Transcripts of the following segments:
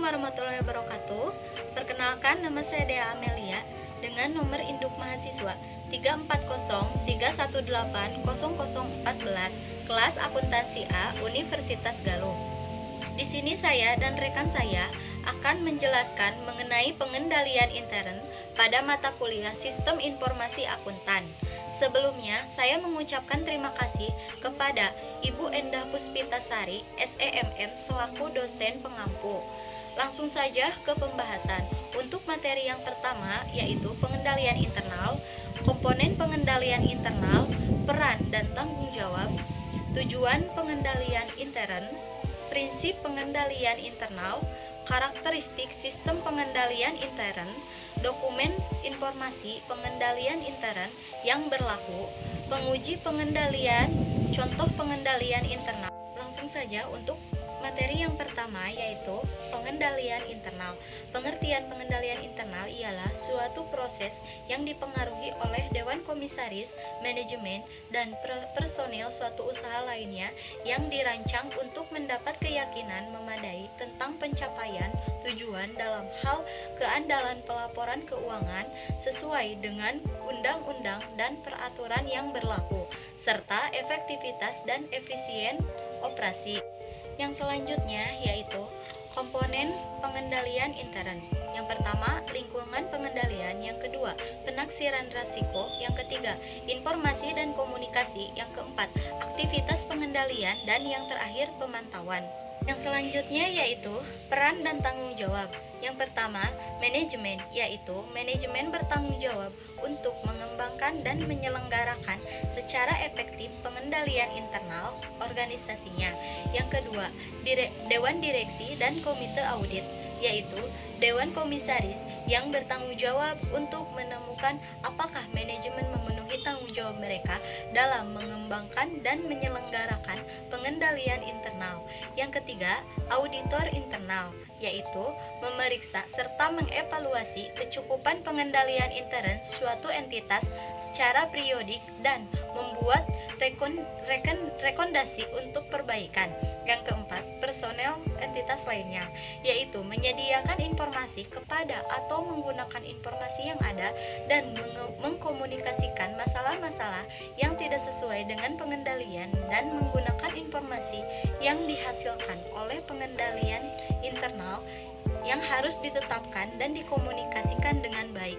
warahmatullahi wabarakatuh. Perkenalkan, nama saya Dea Amelia dengan nomor induk mahasiswa 34031800014, kelas akuntansi A, Universitas Galuh. Di sini saya dan rekan saya akan menjelaskan mengenai pengendalian intern pada mata kuliah Sistem Informasi Akuntan. Sebelumnya, saya mengucapkan terima kasih kepada Ibu Endah Puspitasari, SEMM, selaku dosen pengampu. Langsung saja ke pembahasan. Untuk materi yang pertama, yaitu pengendalian internal, komponen pengendalian internal, peran dan tanggung jawab, tujuan pengendalian intern, prinsip pengendalian internal, karakteristik sistem pengendalian intern, dokumen informasi pengendalian intern yang berlaku, penguji pengendalian, contoh pengendalian internal. Langsung saja untuk materi yang pertama, yaitu pengendalian internal. Pengertian pengendalian internal ialah suatu proses yang dipengaruhi oleh Dewan Komisaris, manajemen, dan personil suatu usaha lainnya yang dirancang untuk mendapat keyakinan memadai tentang pencapaian tujuan dalam hal keandalan pelaporan keuangan sesuai dengan undang-undang dan peraturan yang berlaku, serta efektivitas dan efisien operasi. Yang selanjutnya yaitu komponen pengendalian intern. Yang pertama, lingkungan pengendalian. Yang kedua, penaksiran risiko. Yang ketiga, informasi dan komunikasi. Yang keempat, aktivitas pengendalian. Dan yang terakhir, pemantauan. Yang selanjutnya yaitu peran dan tanggung jawab. Yang pertama, manajemen, yaitu manajemen bertanggung jawab untuk mengembangkan dan menyelenggarakan secara efektif pengendalian internal organisasinya. Yang kedua, Dewan Direksi dan Komite Audit, yaitu Dewan Komisaris yang bertanggung jawab untuk menemukan apakah manajemen memenuhi tanggung jawab mereka dalam mengembangkan dan menyelenggarakan pengendalian internal. Yang ketiga, auditor internal, yaitu memeriksa serta mengevaluasi kecukupan pengendalian intern suatu entitas secara periodik dan membuat rekomendasi untuk perbaikan. Yang keempat, personel entitas lainnya, yaitu menyediakan informasi kepada atau menggunakan informasi yang ada dan mengkomunikasikan masalah-masalah yang tidak sesuai dengan pengendalian dan menggunakan informasi yang dihasilkan oleh pengendalian internal yang harus ditetapkan dan dikomunikasikan dengan baik.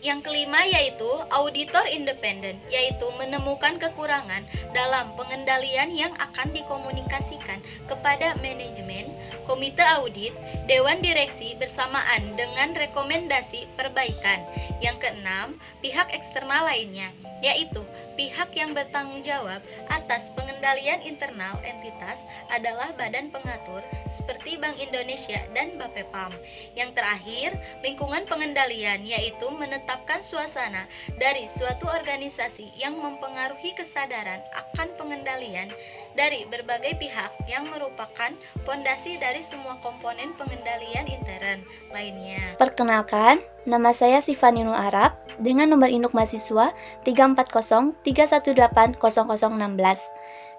Yang kelima yaitu auditor independen, yaitu menemukan kekurangan dalam pengendalian yang akan dikomunikasikan kepada manajemen, komite audit, dewan direksi bersamaan dengan rekomendasi perbaikan. Yang keenam, pihak eksternal lainnya, yaitu pihak yang bertanggung jawab atas pengendalian internal entitas adalah badan pengatur seperti Bank Indonesia dan Bapepam. Yang terakhir, lingkungan pengendalian, yaitu menetapkan suasana dari suatu organisasi yang mempengaruhi kesadaran akan pengendalian dari berbagai pihak yang merupakan fondasi dari semua komponen pengendalian intern lainnya. Perkenalkan, nama saya Sifani Nur Arab dengan nomor induk mahasiswa 34031800016.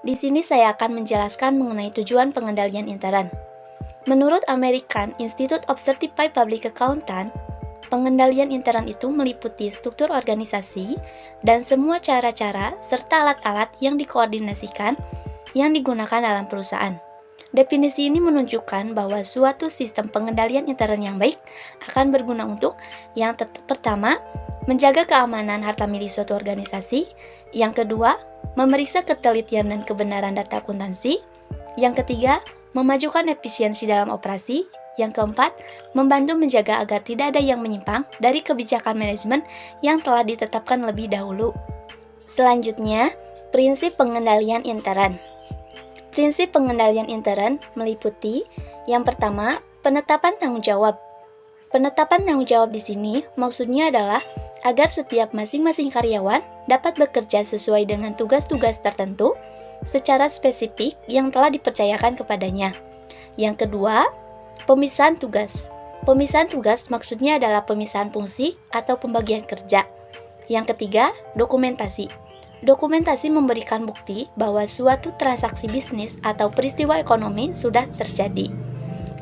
Di sini saya akan menjelaskan mengenai tujuan pengendalian intern. Menurut American Institute of Certified Public Accountant, pengendalian intern itu meliputi struktur organisasi dan semua cara-cara serta alat-alat yang dikoordinasikan yang digunakan dalam perusahaan. Definisi ini menunjukkan bahwa suatu sistem pengendalian intern yang baik akan berguna untuk yang pertama, menjaga keamanan harta milik suatu organisasi. Yang kedua, memeriksa ketelitian dan kebenaran data akuntansi. Yang ketiga, memajukan efisiensi dalam operasi. Yang keempat, membantu menjaga agar tidak ada yang menyimpang dari kebijakan manajemen yang telah ditetapkan lebih dahulu. Selanjutnya, prinsip pengendalian intern. Prinsip pengendalian intern meliputi yang pertama, penetapan tanggung jawab. Penetapan tanggung jawab di sini maksudnya adalah agar setiap masing-masing karyawan dapat bekerja sesuai dengan tugas-tugas tertentu secara spesifik yang telah dipercayakan kepadanya. Yang kedua, pemisahan tugas. Pemisahan tugas maksudnya adalah pemisahan fungsi atau pembagian kerja. Yang ketiga, dokumentasi. Dokumentasi memberikan bukti bahwa suatu transaksi bisnis atau peristiwa ekonomi sudah terjadi.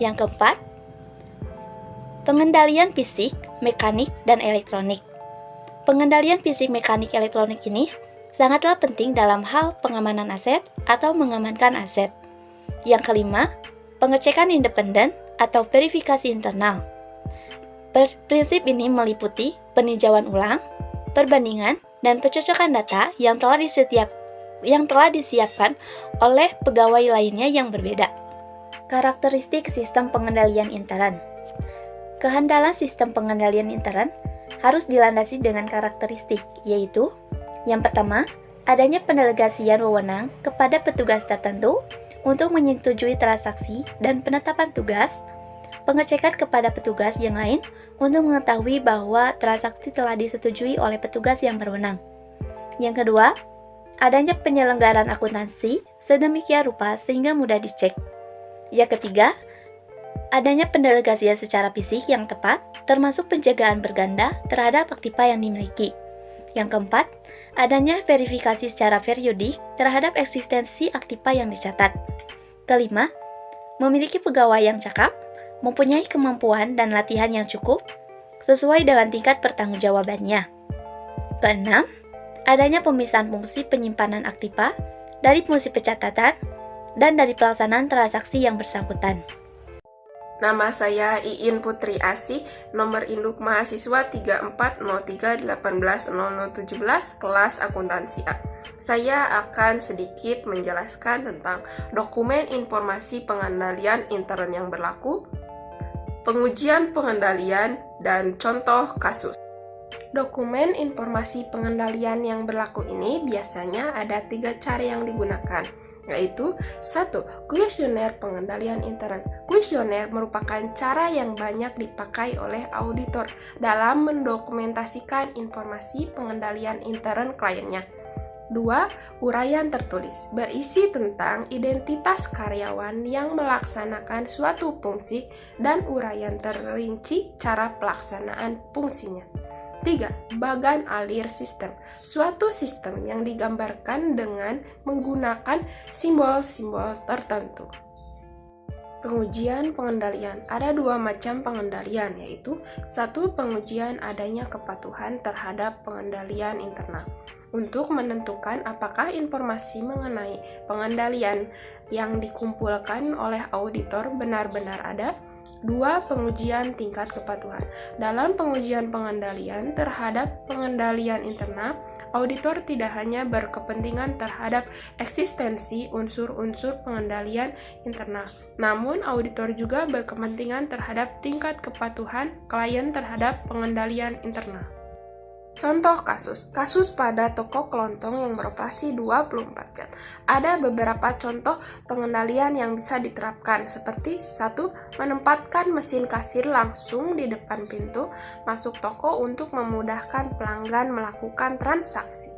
Yang keempat, pengendalian fisik, mekanik, dan elektronik. Pengendalian fisik, mekanik, elektronik ini sangatlah penting dalam hal pengamanan aset atau mengamankan aset. Yang kelima, pengecekan independen atau verifikasi internal. Prinsip ini meliputi peninjauan ulang, perbandingan, dan pencocokan data yang telah disiapkan oleh pegawai lainnya yang berbeda. Karakteristik sistem pengendalian intern. Kehandalan sistem pengendalian intern harus dilandasi dengan karakteristik, yaitu yang pertama, adanya pendelegasian wewenang kepada petugas tertentu untuk menyetujui transaksi dan penetapan tugas, pengecekan kepada petugas yang lain untuk mengetahui bahwa transaksi telah disetujui oleh petugas yang berwenang. Yang kedua, adanya penyelenggaraan akuntansi sedemikian rupa sehingga mudah dicek. Yang ketiga, adanya pendelegasian secara fisik yang tepat, termasuk penjagaan berganda terhadap aktiva yang dimiliki. Yang keempat, adanya verifikasi secara periodik terhadap eksistensi aktiva yang dicatat. Kelima, memiliki pegawai yang cakap, mempunyai kemampuan dan latihan yang cukup sesuai dengan tingkat pertanggungjawabannya. Keenam, adanya pemisahan fungsi penyimpanan aktiva dari fungsi pencatatan dan dari pelaksanaan transaksi yang bersangkutan. Nama saya Iin Putri Asih, nomor induk mahasiswa 3403180017, kelas akuntansi A. Saya akan sedikit menjelaskan tentang dokumen informasi pengendalian intern yang berlaku, pengujian pengendalian, dan contoh kasus. Dokumen informasi pengendalian yang berlaku ini biasanya ada 3 cara yang digunakan, yaitu 1. Kuesioner pengendalian intern. Kuesioner merupakan cara yang banyak dipakai oleh auditor dalam mendokumentasikan informasi pengendalian intern kliennya. 2. Uraian tertulis, berisi tentang identitas karyawan yang melaksanakan suatu fungsi dan uraian terrinci cara pelaksanaan fungsinya. 3. Bagan alir sistem, suatu sistem yang digambarkan dengan menggunakan simbol-simbol tertentu. Pengujian pengendalian. Ada 2 macam pengendalian, yaitu 1. Pengujian adanya kepatuhan terhadap pengendalian internal untuk menentukan apakah informasi mengenai pengendalian yang dikumpulkan oleh auditor benar-benar ada. 2. Pengujian tingkat kepatuhan. Dalam pengujian pengendalian terhadap pengendalian internal, auditor tidak hanya berkepentingan terhadap eksistensi unsur-unsur pengendalian internal, namun auditor juga berkepentingan terhadap tingkat kepatuhan klien terhadap pengendalian internal. Contoh kasus pada toko kelontong yang beroperasi 24 jam. Ada beberapa contoh pengendalian yang bisa diterapkan, seperti 1. Menempatkan mesin kasir langsung di depan pintu masuk toko untuk memudahkan pelanggan melakukan transaksi.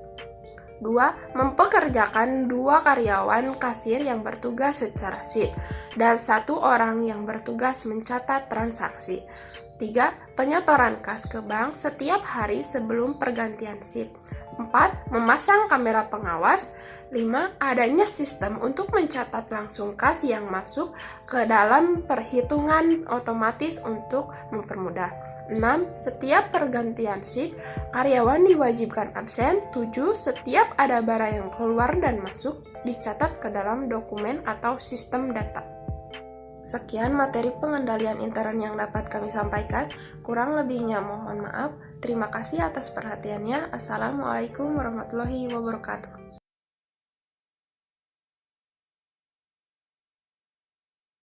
2. Mempekerjakan 2 karyawan kasir yang bertugas secara shift dan 1 orang yang bertugas mencatat transaksi. 3. Penyetoran kas ke bank setiap hari sebelum pergantian shift. 4. Memasang kamera pengawas. 5. Adanya sistem untuk mencatat langsung kas yang masuk ke dalam perhitungan otomatis untuk mempermudah. 6. Setiap pergantian shift, karyawan diwajibkan absen. 7. Setiap ada barang yang keluar dan masuk, dicatat ke dalam dokumen atau sistem data. Sekian materi pengendalian intern yang dapat kami sampaikan. Kurang lebihnya mohon maaf. Terima kasih atas perhatiannya. Assalamualaikum warahmatullahi wabarakatuh.